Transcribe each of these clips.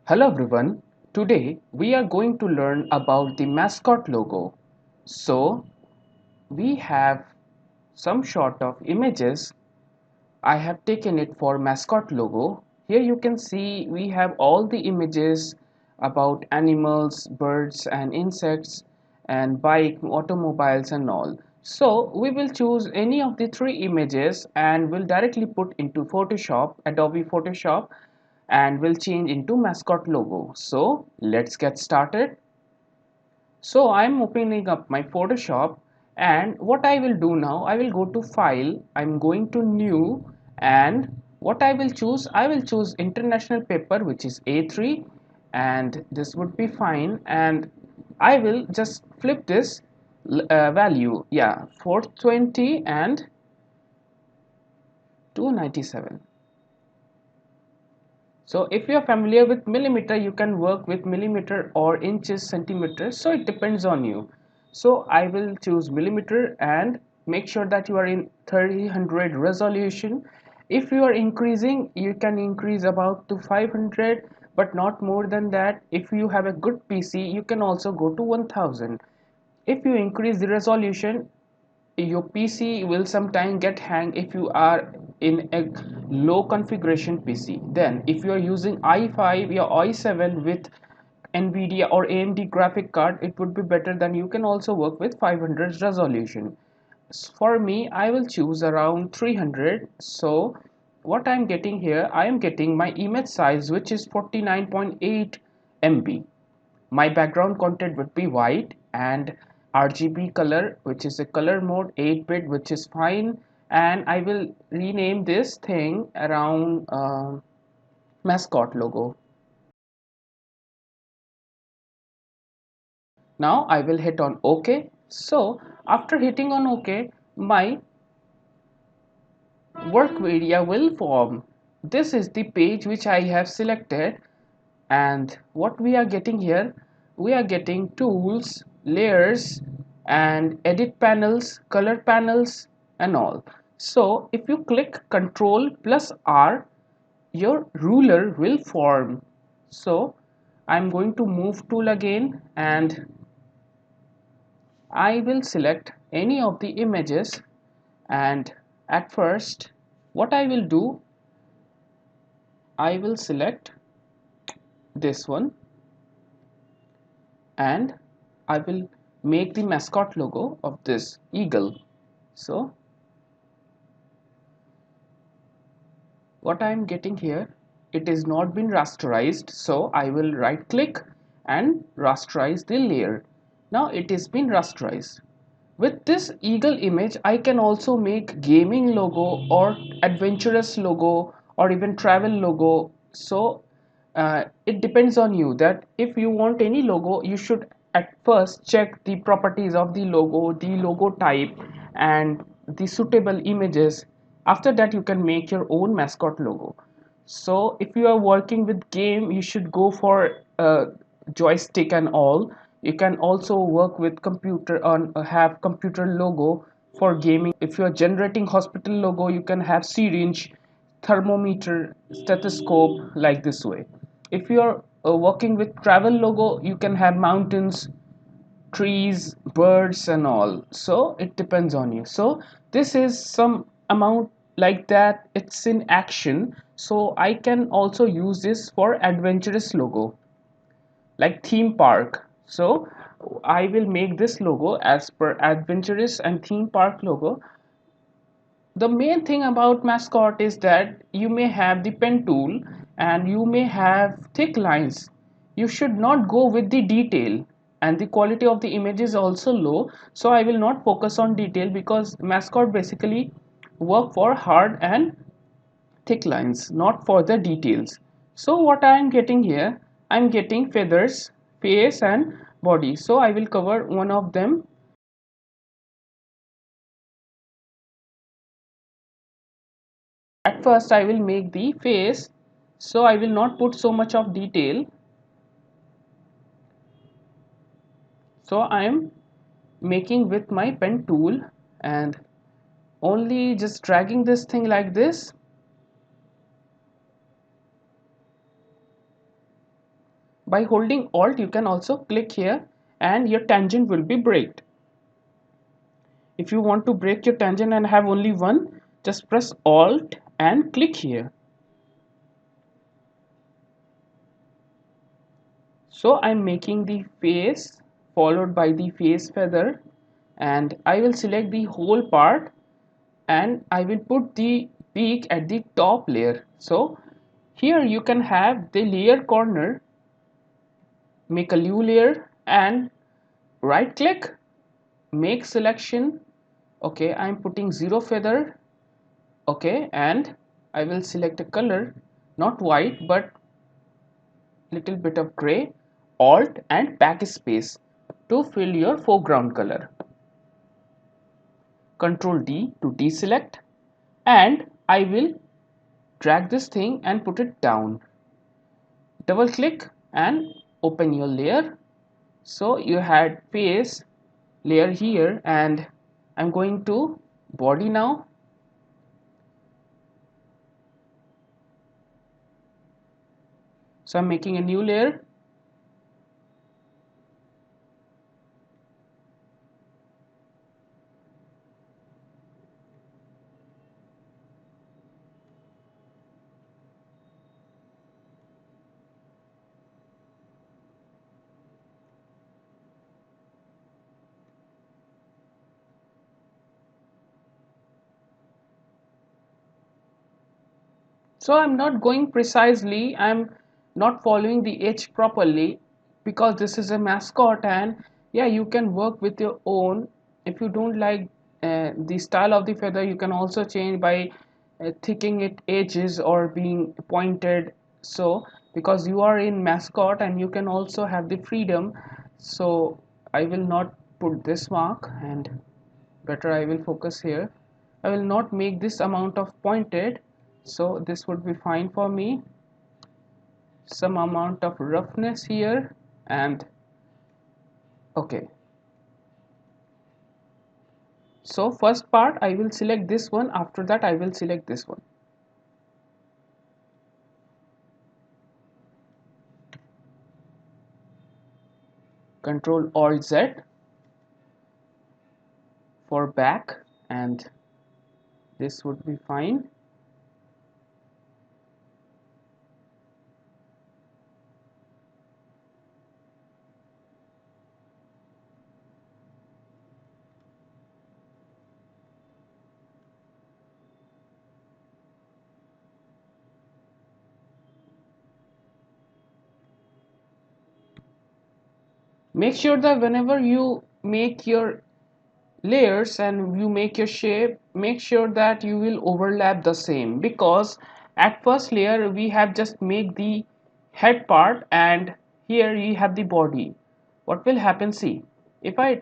Hello everyone. Today we are going to learn about the mascot logo. So we have some sort of images. I have taken it for mascot logo. Here you can see we have all the images about animals, birds and insects and bike, automobiles and all. So we will choose any of the three images and will directly put into Photoshop, Adobe Photoshop, and will change into mascot logo. So let's get started. So I'm opening up my Photoshop, and what I will do now, I will go to file, I'm going to new, and what I will choose international paper, which is A3, and this would be fine, and I will just flip this value, yeah, 420 and 297. So if you are familiar with millimeter, you can work with millimeter or inches, centimeters. So it depends on you. So I will choose millimeter and make sure that you are in 300 resolution. If you are increasing, you can increase about to 500, but not more than that. If you have a good PC, you can also go to 1000. If you increase the resolution, your PC will sometime get hang if you are in a low configuration PC. Then if you are using i5 or i7 with Nvidia or AMD graphic card, it would be better than you can also work with 500 resolution. For me, I will choose around 300. So what I'm getting here, I am getting my image size, which is 49.8 MB. My background content would be white and RGB color, which is a color mode, 8-bit, which is fine. And I will rename this thing around mascot logo. Now I will hit on OK. So after hitting on OK, my work area will form. This is the page which I have selected, and what we are getting here, we are getting tools, layers and edit panels, color panels and all. So if you click Ctrl plus R, your ruler will form. So I'm going to move tool again, and I will select any of the images, and at first what I will do, I will select this one and I will make the mascot logo of this eagle. So what I am getting here, it is not been rasterized, so I will right click and rasterize the layer. Now it is been rasterized. With this eagle image, I can also make gaming logo or adventurous logo or even travel logo. So it depends on you that if you want any logo, you should at first check the properties of the logo type and the suitable images. After that, you can make your own mascot logo. So if you are working with game, you should go for joystick and all. You can also work with computer on have computer logo for gaming. If you are generating hospital logo, you can have syringe, thermometer, stethoscope, like this way. If you are working with travel logo, you can have mountains, trees, birds and all. So it depends on you. So this is some amount like that, it's in action. So I can also use this for adventurous logo like theme park. So I will make this logo as per adventurous and theme park logo. The main thing about mascot is that you may have the pen tool and you may have thick lines. You should not go with the detail, and the quality of the image is also low. So I will not focus on detail because mascot basically work for hard and thick lines, not for the details. So what I am getting here, I am getting feathers, face and body. So I will cover one of them. At first I will make the face, so I will not put so much of detail. So I am making with my pen tool and only just dragging this thing like this. By holding Alt, you can also click here and your tangent will be braked. If you want to break your tangent and have only one, just press Alt and click here. So I'm making the face followed by the face feather, and I will select the whole part and I will put the beak at the top layer. So here you can have the layer corner, make a new layer and right click, make selection. Okay, I'm putting zero feather. Okay, and I will select a color, not white but little bit of gray, Alt and backspace to fill your foreground color. Control D to deselect, and I will drag this thing and put it down. Double click and open your layer. So you had face layer here, and I'm going to body now. So I'm making a new layer. So I'm not going precisely, I'm not following the edge properly because this is a mascot, and yeah, you can work with your own. If you don't like the style of the feather, you can also change by thickening it edges or being pointed. So because you are in mascot and you can also have the freedom, so I will not put this mark, and better I will focus here. I will not make this amount of pointed, so this would be fine for me. Some amount of roughness here, and okay. So first part I will select this one, after that I will select this one. Control Alt Z for back, and this would be fine. Make sure that whenever you make your layers and you make your shape, make sure that you will overlap the same, because at first layer we have just make the head part and here you have the body. What will happen, see, if I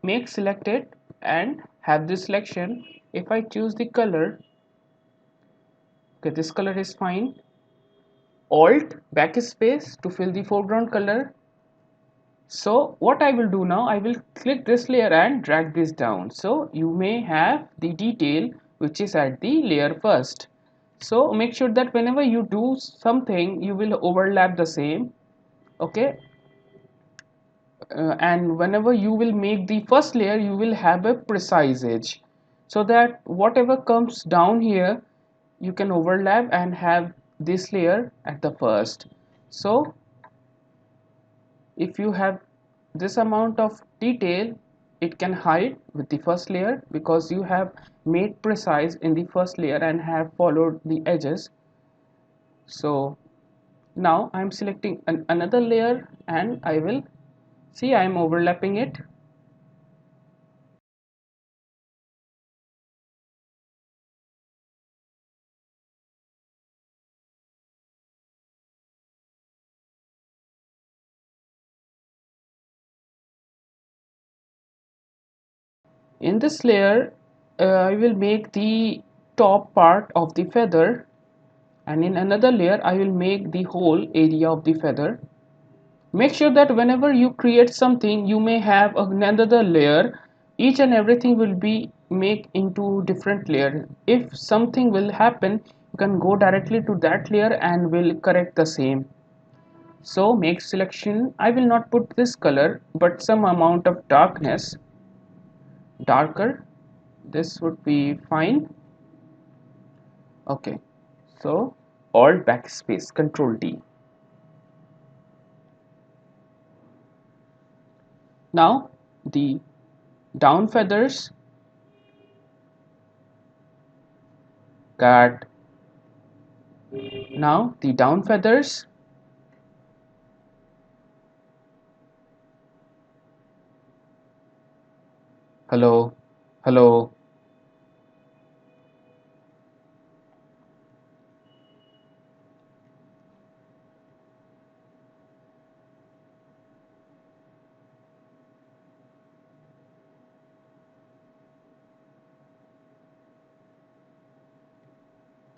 make selected and have this selection, if I choose the color, okay, this color is fine, Alt backspace to fill the foreground color. So what I will do now, I will click this layer and drag this down. So you may have the detail which is at the layer first. So make sure that whenever you do something, you will overlap the same. Okay. And whenever you will make the first layer, you will have a precise edge. So that whatever comes down here, you can overlap and have this layer at the first. So if you have this amount of detail, it can hide with the first layer because you have made precise in the first layer and have followed the edges. So now I'm selecting another layer and I will see I'm overlapping it. In this layer I will make the top part of the feather, and in another layer I will make the whole area of the feather. Make sure that whenever you create something, you may have another layer. Each and everything will be make into different layer. If something will happen, you can go directly to that layer and will correct the same. So make selection. I will not put this color but some amount of darkness, darker. This would be fine. Okay, so Alt backspace, Control D. Now the down feathers, cut. Now the down feathers, hello, hello.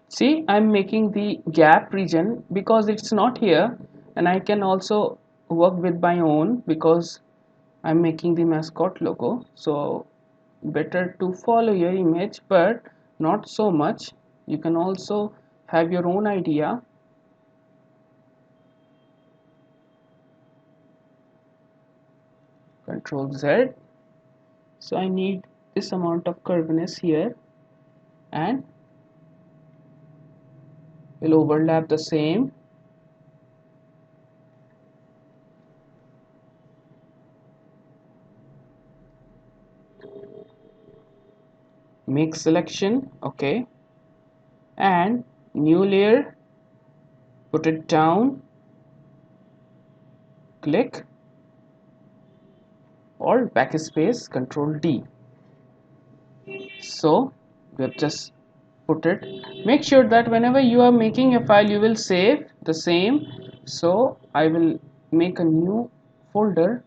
See, I'm making the gap region because it's not here, and I can also work with my own because I'm making the mascot logo. So better to follow your image, but not so much. You can also have your own idea. Control Z. So I need this amount of curviness here, and will overlap the same. Make selection, okay, and new layer, put it down, click, or backspace, Control D. So we have just put it. Make sure that whenever you are making a file, you will save the same. So I will make a new folder,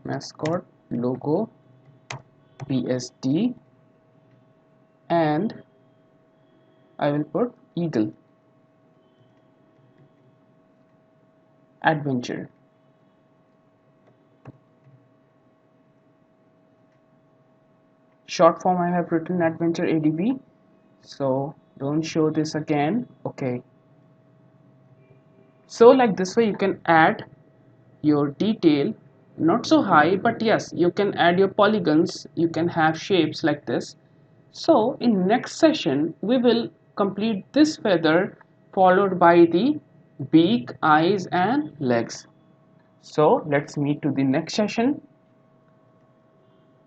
mascot logo PSD, and I will put eagle adventure. Short form I have written adventure ADV, so don't show this again. Okay, so like this way you can add your detail, not so high, but yes, you can add your polygons, you can have shapes like this. So in next session we will complete this feather followed by the beak, eyes and legs. So let's meet to the next session.